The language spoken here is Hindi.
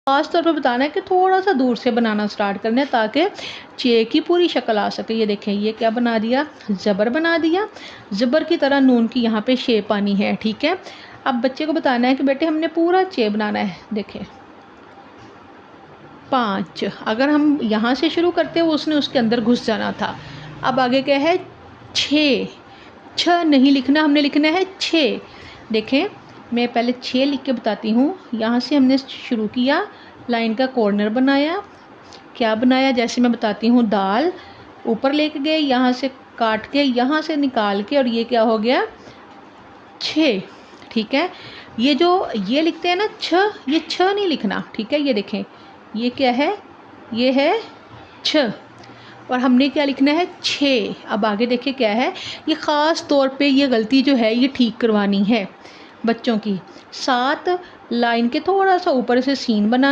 ख़ास तौर पर बताना है कि थोड़ा सा दूर से बनाना स्टार्ट करना है ताकि चे की पूरी शक्ल आ सके। ये देखें, ये क्या बना दिया, ज़बर बना दिया। ज़बर की तरह नून की यहाँ पे शेप आनी है, ठीक है। अब बच्चे को बताना है कि बेटे हमने पूरा चे बनाना है। देखें 5, अगर हम यहाँ से शुरू करते हुए उसने उसके अंदर घुस जाना था। अब आगे क्या है 6, 6 नहीं लिखना, हमने लिखना है 6। देखें मैं पहले 6 लिख के बताती हूँ। यहाँ से हमने शुरू किया, लाइन का कॉर्नर बनाया, क्या बनाया जैसे मैं बताती हूँ, दाल ऊपर लेके गए, यहाँ से काट के यहाँ से निकाल के, और ये क्या हो गया 6, ठीक है। ये जो ये लिखते हैं ना 6, ये 6 नहीं लिखना, ठीक है। ये देखें ये क्या है, ये है 6 और हमने क्या लिखना है 6। अब आगे देखिए क्या है, ये ख़ास तौर पे ये गलती जो है ये ठीक करवानी है बच्चों की। 7 लाइन के थोड़ा सा ऊपर से सीन बनाना।